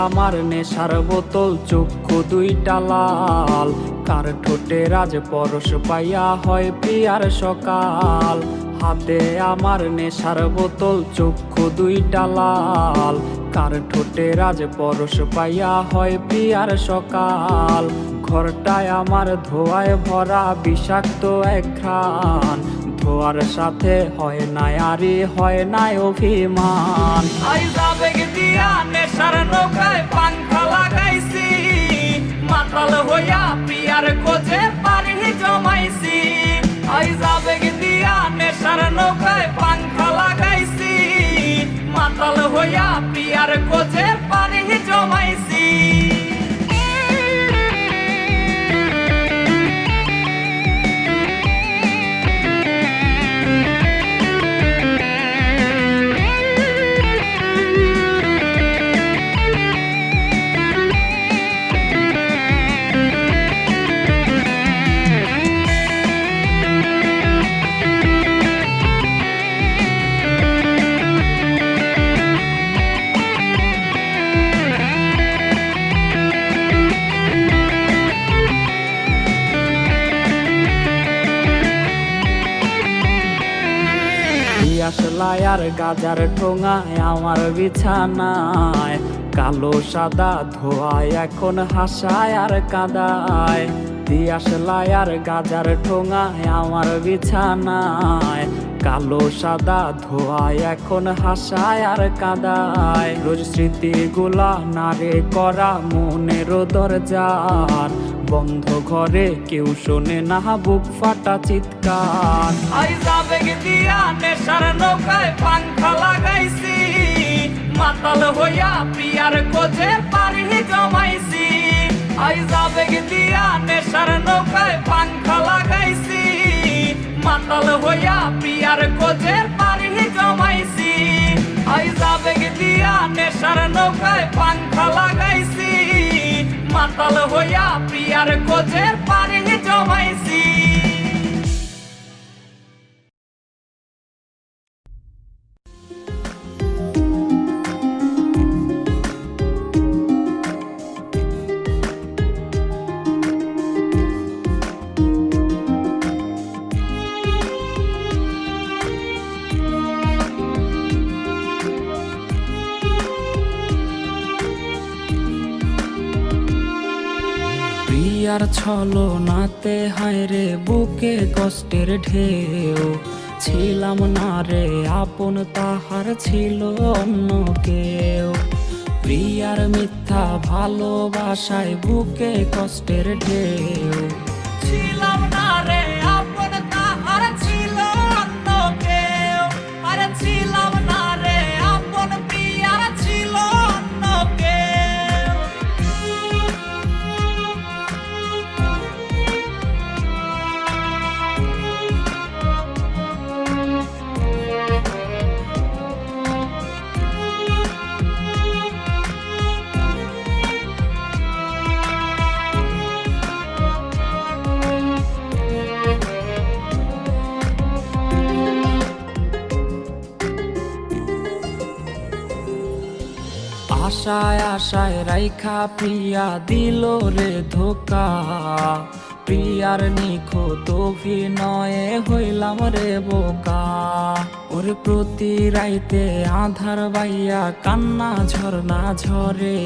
আমার নেশার বোতল, চক্ষু দুইটা লাল। কার ঠোঁটে রাজ পরশ পাইয়া হয় প্রিয়ার সকাল। হাতে আমার নেশার বোতল, চক্ষু দুইটা লাল। কার ঠোঁটে রাজ পরশ পাইয়া হয় প্রিয়ার সকাল। ঘরটায় আমার ধোঁয়ায় ভরা বিষাক্ত এক ঘ্রাণ। ধোয়ার সাথে হয় না আরে হয় না অভিমান। আবেগ দিয়া নেশার নৌকায় পাংখা লাগাইছি, মাতাল হইয়া প্রিয়ার খোঁজে পানি জমাইছি। আবেগ দিয়া নেশার নৌকায় পাংখা লাগাইছি, মাতাল হইয়া প্রিয়ার খোঁজে পানি জমাইছি। আসলাই আর গাজার ঠোঙায় আমার বিছানায়, কালো সাদা ধোয়ায় এখন হাসায় আর কাদায়। দিয়াশলাই আর গাজার ঠোঙায় আমার বিছানায়, কালো সাদা ধোয়ায় এখন হাসায় আর কাদায়। রোজ স্মৃতিগুলা নারে করা মনের দরজার, বন্ধ ঘরে কেউ শোনে না বুক ফাটা চিৎকার। আবেগ দিয়া নেশার নৌকায় পাংখা লাগাইছি, মাতাল হইয়া প্রিয়ার খোঁজে পানি জমাইছি। আবেগ দিয়া নেশার নৌকায় পাংখা লাগাইছি, মাতাল হইয়া প্রিয়ার খোঁজে পানি জমাইছি। আবেগ দিয়া নেশার নৌকায় পাংখা লাগাইছি, মাতাল হইয়া প্রিয়ার খোঁজে পানি জমাইছি। প্রিয়ার ছলো নাতে হায় রে বুকে কষ্টের ঢেউ। ছিলাম না রে আপন, তাহার ছিল অন্য কেউ। প্রিয়ার মিথ্যা ভালোবাসায় বুকে কষ্টের ঢেউ। ছিলাম না রে আপন, তাহার ছিল অন্য কেউ। আরে ছিলাম না রে আপন, প্রিয়ার ছিল অন্য কেউ। আশায় আশায় রাইখা প্রিয়া দিল রে ধোকা। প্রিয়ার নিখুঁত অভিনয়ে হইলাম রে বোকা। ওরে প্রতি রাইতে আধার বাইয়া কান্না ঝরনা ঝরে।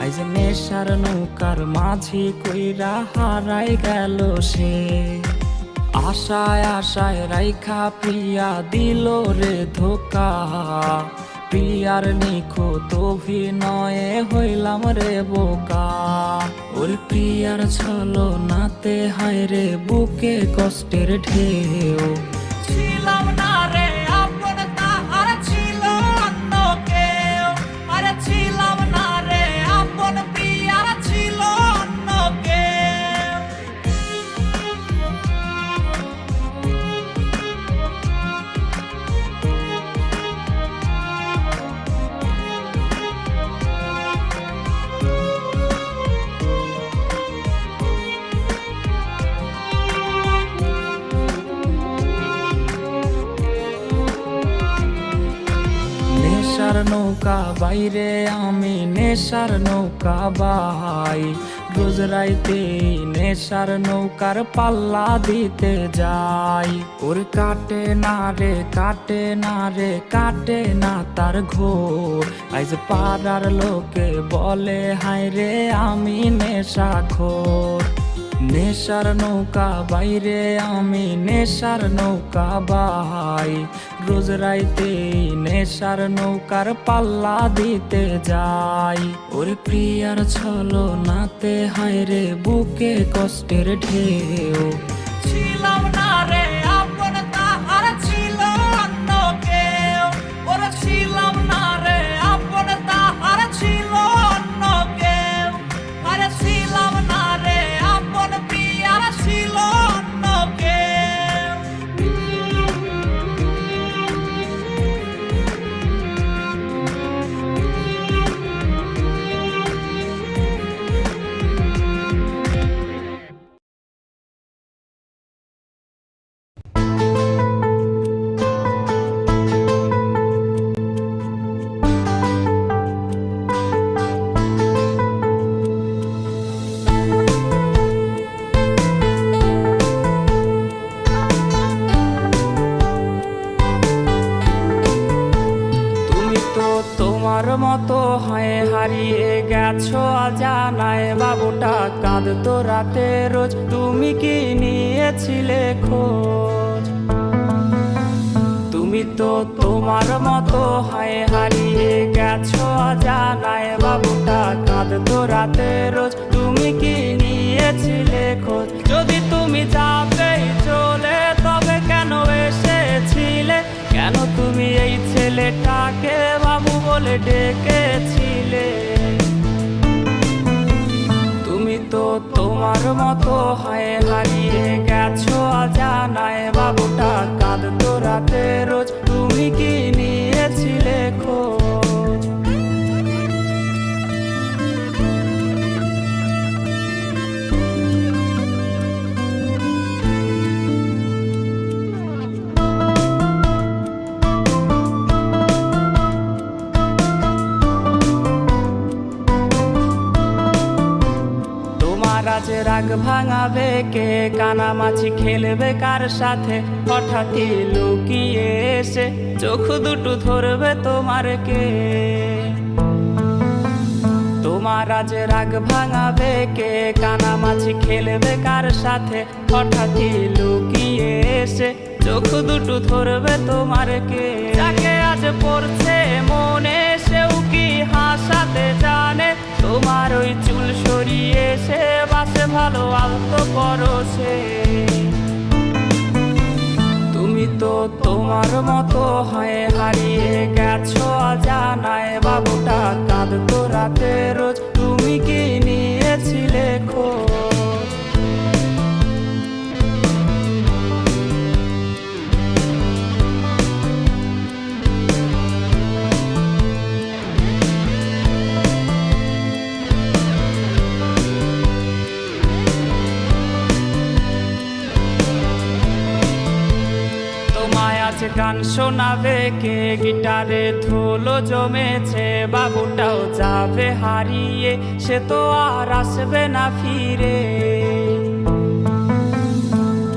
আইজ নেশার নৌকার মাঝি কইরা হারাই গেল সে। আশায় আশায় রাইখা প্রিয়া দিল রে ধোকা। প্রিয়ার নিখুঁত অভিনয়ে হইলাম রে বোকা। ওরে প্রিয়ার ছলো নাতে হায় রে বুকে কষ্টের ঢেউ। ছিলাম না রে আপন, তাহার ছিল অন্য কেউ। আরে ছিলাম না রে আপন, প্রিয়ার ছিল অন্য কেউ। নৌকা বাইরে আমি নেশার নৌকা বাই, রোজ রাইতে নেশার নৌকার পাল্লা দিতে যাই। ওর কাটে না রে কাটে না রে কাটে না তার ঘোর, আইজ পাড়ার লোকে বলে হায় রে আমি নেশাখোর। নেশার নৌকা বাইরে আমি নেশার নৌকা বাই, রোজ রাইতে নেশার নৌকার পাল্লা দিতে যাই। ওরে প্রিয়ার ছলো নাতে হায় রে বুকে কষ্টের ঢেউ, ছিলাম না রে আপন তাহার ছিল অন্য কেউ, ওরে ছিলাম না রে আপন তাহার ছিল অন্য কেউ, আরে ছিলাম না রে আপন প্রিয়ার ছিল অন্য কেউ। তুমি তো তোমার মতো হয়ে হারিয়ে গেছো অজানায়, বাবুটা কাঁদতো রাতে রোজ, তুমি কি নিয়েছিলে খোঁজ? তুমি তো তোমার মতো হয়ে হারিয়ে গেছো অজানায়, বাবুটা কাঁদতো রাতে রোজ, তুমি কি নিয়েছিলে খোঁজ? যদি তুমি যাবেই চলে তবে কেন এসেছিলে, কেন তুমি এই ছেলেটাকে বাবু বলে ডেকেছিলে? তুমি তো তোমার মতো হয়ে হারিয়ে গেছো অজানায়, বাবুটা কাঁদতো রাতে রোজ, তুমি কি নিয়েছিলে খোঁজ? তোমার আজ রাগ ভাঙাবে কে, কানামাছি খেলবে কার সাথে, হঠাৎই লুকিয়ে এসে চোখ দুটো ধরবে তোমার কে? তোমার আজ রাগ ভাঙাবে কে, কানামাছি খেলবে কার সাথে, হঠাৎই লুকিয়ে এসে চোখ দুটো ধরবে তোমার কে? যাকে আজ পড়ছে মনে সেও কি হাসাতে জানে, তোমার ওই চুল সরিয়ে সে বাসে ভালো আলতো পরশে। তুমি তো তোমার মতো হয়ে হারিয়ে গেছো অজানায়, বাবুটা কাঁদতো রাতে রোজ, তুমি কি নিয়েছিলে খোঁজ? তোমায় আজ গান শোনাবে কে, গিটারে ধুলো জমেছে, বাবুটাও যাবে হারিয়ে, সে তো আর আসবে না ফিরে।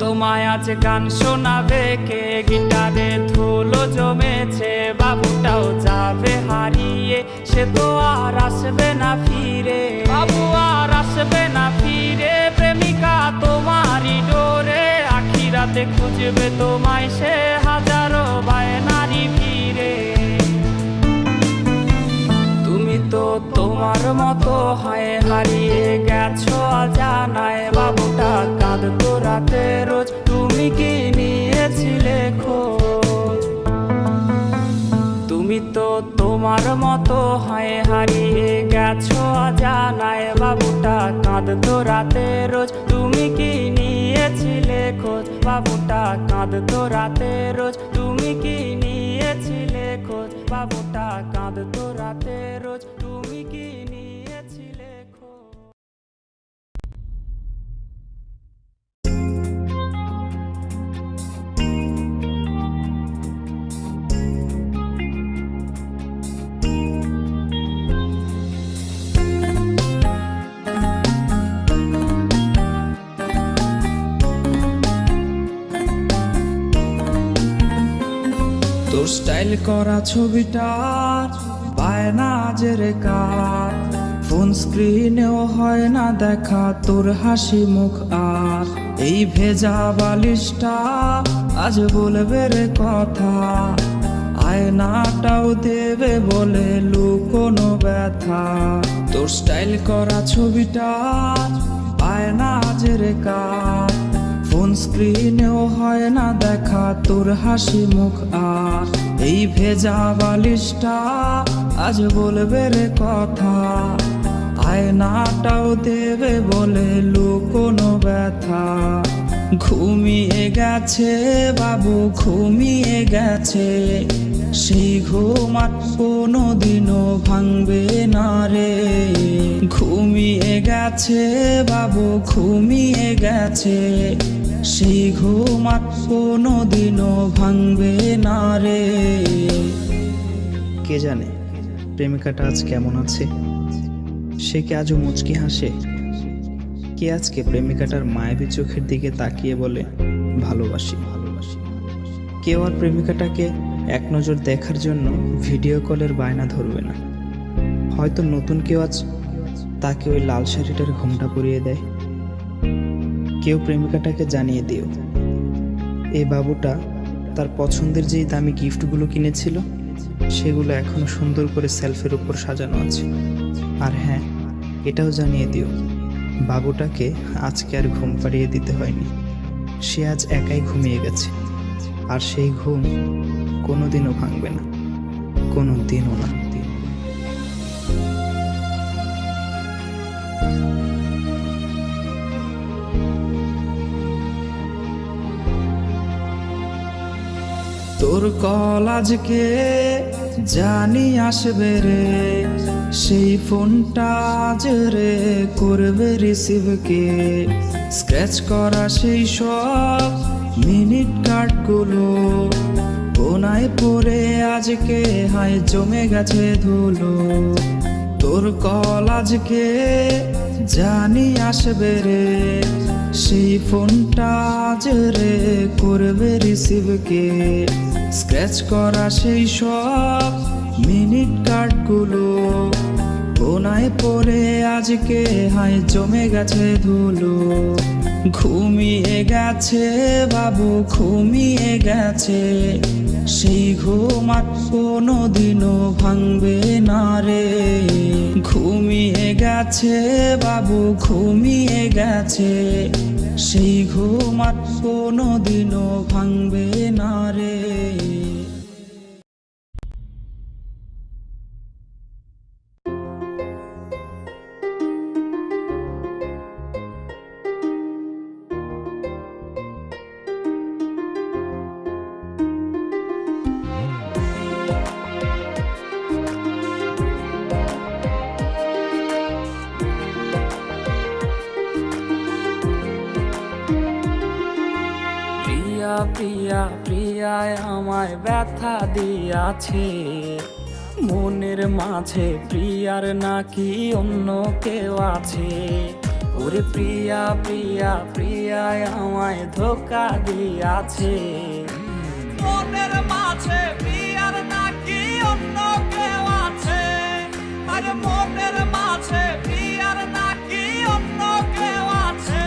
তোমায় আজ গান শোনাবে কে, গিটারে ধুলো জমেছে, বাবুটাও যাবে হারিয়ে, সে তো আর আসবে না ফিরে। বাবু আর আসবে না ফিরে, প্রেমিকা তোমারই ডোরে, আখিরাতে খুঁজবে তোমায় সে হাজারো বায়নারি ভিড়ে। তুমি তো তোমার মতো হয়ে হারিয়ে গেছো অজানায়, বাবুটা কাঁদতো রাতে রোজ, তুমি কি নিয়েছিলে খোঁজ? তুমি তো তোমার মতো হয়ে হারিয়ে গেছো অজানায়, বাবুটা কাঁদতো রাতে রোজ, তুমি কি নিয়েছিলে খোঁজ? বাবুটা কাঁদতো রাতে রোজ, তুমি কি নিয়েছিলে খোঁজ? বাবুটা কাঁদতো রাতে রোজ, তুমি কি নিয়েছিলে খোঁজ? তোর স্টাইল করা ছবিটা পায় না আজের কার, ফোন স্ক্রিনেও হয় না দেখা তোর হাসি মুখ। আর এই ভেজা বালিশটা আজ বলবে রে কথা, আয়নাটাও দেবে বলে লুকোনো ব্যথা। তোর স্টাইল করা ছবিটা পায় না আজের কার, ফোন স্ক্রিনেও হয় না দেখা তোর হাসি মুখ। আর এই ভেজা বালিশটা আজ বলবে রে কথা, আয়নাটাও দেবে বলে লুকোনো ব্যথা। ঘুমিয়ে গেছে বাবু ঘুমিয়ে গেছে, সেই ঘুম আর কোনোদিনও ভাঙবে না রে। ঘুমিয়ে গেছে বাবু ঘুমিয়ে গেছে, সেই ঘুম আর কোনোদিনও ভাঙবে না রে। কে জানে প্রেমিকাটা আজ কেমন আছে, সে কি আজও মুচকি হাসে? কে আজকে প্রেমিকাটার মায়াবী চোখের দিকে তাকিয়ে বলে ভালোবাসি ভালোবাসি? কেউ আর প্রেমিকাটাকে এক নজর দেখার জন্য ভিডিও কলের বায়না ধরবে না। হয়তো নতুন কেউ আজ তাকে ওই লাল শাড়িটার ঘোমটা পরিয়ে দেয়। কেউ প্রেমিকাটাকে জানিয়ে দিও এই বাবুটা তার পছন্দের যেই দামি গিফটগুলো কিনেছিল সেগুলো এখনো সুন্দর করে সেলফের উপর সাজানো আছে। আর হ্যাঁ, এটাও জানিয়ে দিও বাবুটাকে আজকে আর ঘুম পাড়িয়ে দিতে হয়নি, সে আজ একাই ঘুমিয়ে গেছে। আর সেই ঘুম কোনোদিনও ভাঙবে না, কোনোদিনও না। তোর কল আজকে জানি আসবে রে, সেই ফোনটা আজ রে করবে রিসিভ কে। স্ক্র্যাচ করা সেই সব মিনিট কার্ডগুলো কোনায় পড়ে আজকে হায় জমে গেছে ধুলো। তোর কল আজকে জানি আসবে রে, সেই ফোনটা আজ রে করবে রিসিভ কে। স্ক্র্যাচ করা সেই সব মিনিট কার্ডগুলো কোনায় পড়ে আজকে হায় জমে গেছে ধুলো। ঘুমিয়ে গেছে বাবু ঘুমিয়ে গেছে, সেই ঘুম আর কোনোদিনও ভাঙবে না রে। ঘুমিয়ে গেছে বাবু ঘুমিয়ে গেছে, সেই ঘুম আর কোনোদিনও ভাঙবে না রে। প্রিয়া প্রিয়ায় আমায় ব্যথা দিয়াছে, মনের মাঝে প্রিয়ার নাকি অন্য কেউ আছে। ওরে প্রিয়া প্রিয়া প্রিয়ায় আমায় ধোকা দিয়াছে, মনের মাঝে প্রিয়ার নাকি অন্য কেউ আছে। আরে মনের মাঝে প্রিয়ার নাকি অন্য কেউ আছে।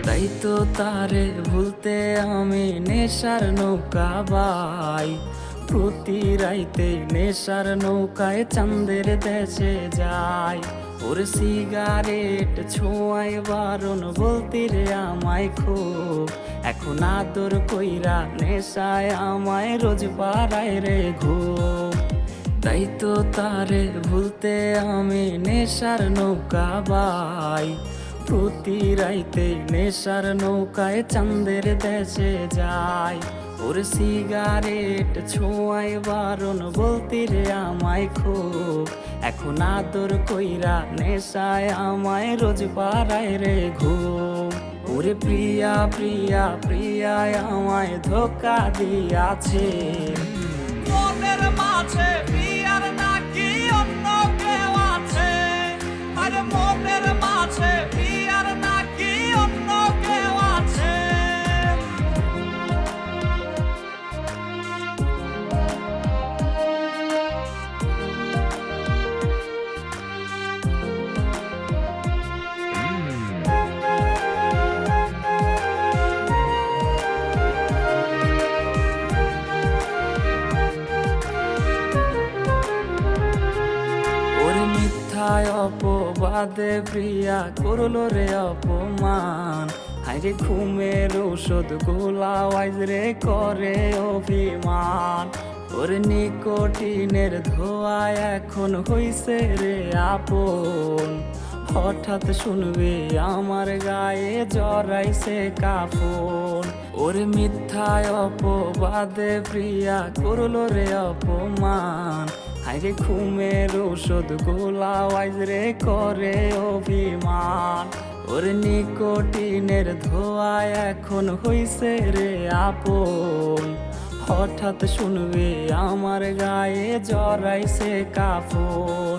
তাই তো তারে ভুলতে আমি নেশার নৌকা বাই, প্রতি রাইতে নেশার নৌকায় চাঁদের দেশে যাই। ওর সিগারেট ছোঁয়ায় বারণ বলতে রে আমায় খুব, এখন আদর কইরা নেশায় আমায় রোজ পাড়ায় রে ঘুম। তাই তো তারে ভুলতে আমি নেশার নৌকা বাই, প্রতি রাইতে নেশার নৌকায় চাঁদের দেশে যাই। ওর সিগারেট ছোঁয়ায় বারণ বলতে রে আমায় খুব, এখন আদর কইরা নেশায় আমায় রোজ পাড়ায় রে ঘুম। ওরে প্রিয়া প্রিয়া প্রিয়ায় আমায় ধোকা দিয়াছে। মনের মাঝে প্রিয়ার নাকি অন্য কেউ আছে, আরে মনের মাঝে প্রিয়ার নাকি অন্য কেউ আছে। ওরে মিথ্যায় অপবাদে প্রিয়া করলো রে অপমান। হাইরে ঘুমের ঔষধ গোলা ওয়াইজ রে করে অভিমান। ওরে নিকোটিনের ধোয়ায় এখন হইছে রে আপন। হঠাৎ শুনবে আমার গায়ে জড়াইছে কাফন। ওরে মিথ্যায় অপবাদে প্রিয়া করলো রে অপমান। হাইরে ঘুমের ঔষধ গোলা ওয়াইজ রে করে অভিমান। ওরে নিকোটিনের ধোয়ায় এখন হইছে রে আপন। হঠাৎ শুনবে আমার গায়ে জড়াইছে কাফন।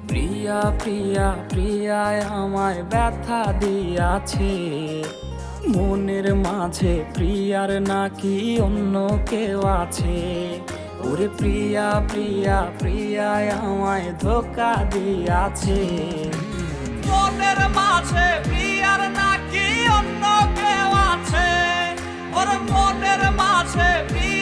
প্রিয়া প্রিয়া প্রিয়ায় আমায় ব্যথা দিয়াছে। মনের মাঝে প্রিয়ার নাকি অন্য কেউ আছে। ওরে প্রিয়া প্রিয়া প্রিয়ায় আমায় ধোকা দিয়াছে। মনের মাঝে প্রিয়ার নাকি অন্য কেউ আছে, ওর মনের মাঝে প্রিয়া